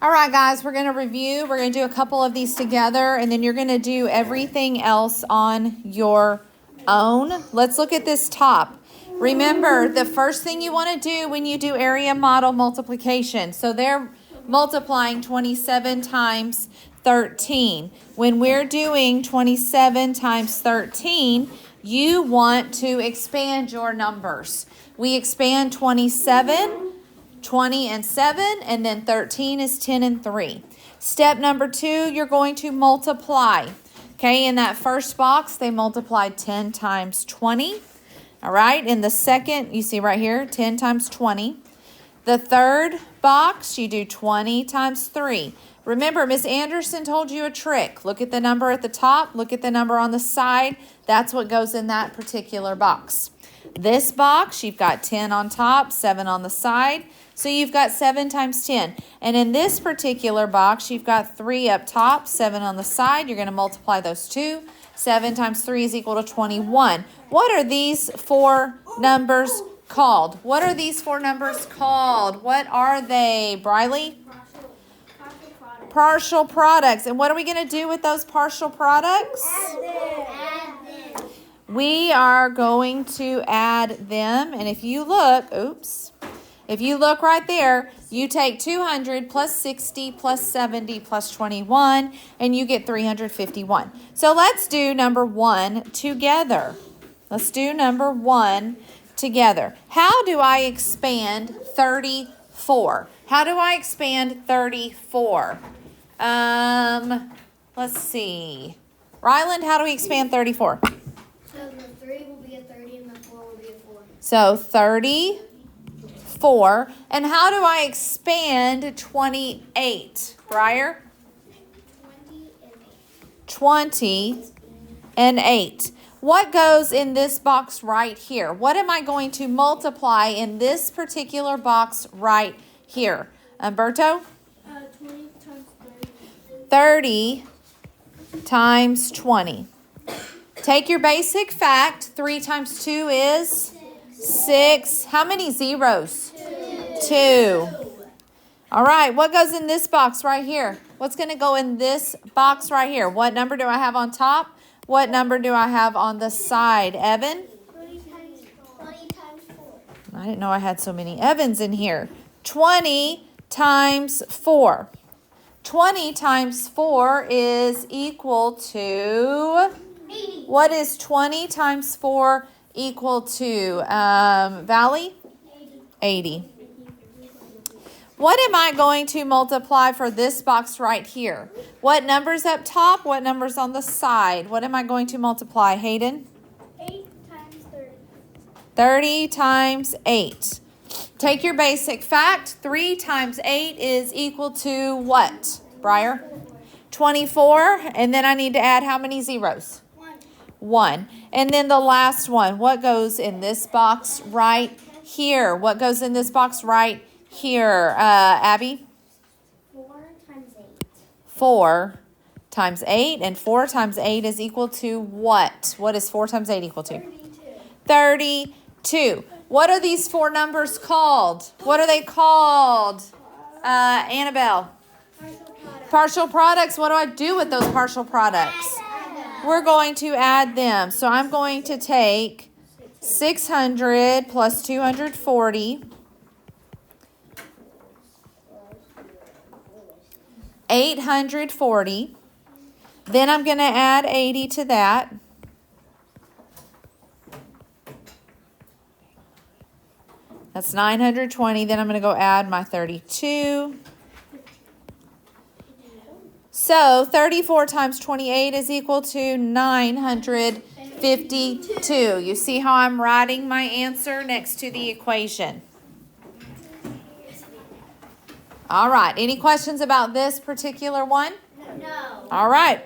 All right, guys, we're going to review. We're going to do a couple of these together, and then you're going to do everything else on your own. Let's look at this top. Remember, the first thing you want to do when you do area model multiplication. So they're multiplying 27 times 13. When we're doing 27 times 13, you want to expand your numbers. We expand 27, 20 and 7, and then 13 is 10 and 3. Step number 2, you're going to multiply. Okay, in that first box, they multiplied 10 times 20. All right, in the second, you see right here, 10 times 20. The third box, you do 20 times 3. Remember, Miss Anderson told you a trick. Look at the number at the top, look at the number on the side. That's what goes in that particular box. This box, you've got 10 on top, 7 on the side. So you've got 7 times 10. And in this particular box, you've got 3 up top, 7 on the side. You're going to multiply those two. 7 times 3 is equal to 21. What are these four numbers called? What are these four numbers called? What are they, Briley? Partial products. And what are we going to do with those partial products? Add them. We are going to add them. And if you look, if you look right there, you take 200 plus 60 plus 70 plus 21, and you get 351. So let's do number 1 together. Let's do number 1 together. How do I expand 34? How do I expand 34? Let's see. Ryland, how do we expand 34? So the 3 will be a 30 and the 4 will be a 4. So 34. And how do I expand 28? Briar? 20 and 8. What goes in this box right here? What am I going to multiply in this particular box right here? Umberto? 20 times 30 30. times 20. Take your basic fact. 3 times 2 is 6. How many zeros? 2. All right, what goes in this box right here? What's going to go in this box right here? What number do I have on top? What number do I have on the side? Evan? 20 times 4. I didn't know I had so many Evans in here. 20 times 4. 20 times 4 is equal to... 80. What is 20 times 4 equal to? Valley? 80. What am I going to multiply for this box right here? What number's up top? What number's on the side? What am I going to multiply, Hayden? 8 times 30. 30 times 8. Take your basic fact. 3 times 8 is equal to what, Briar? 24. And then I need to add how many zeros? 1. And then the last one. What goes in this box right here? What goes in this box right here? Abby? 4 times 8. 4 times 8. And 4 times 8 is equal to what? What is 4 times 8 equal to? 32. What are these four numbers called? What are they called? Annabelle? Partial products. What do I do with those partial products? We're going to add them. So I'm going to take 600 plus 240. 840. Then I'm going to add 80 to that. That's 920. Then I'm going to go add my 32. So 34 times 28 is equal to 952. You see how I'm writing my answer next to the equation? All right. Any questions about this particular one? No. All right.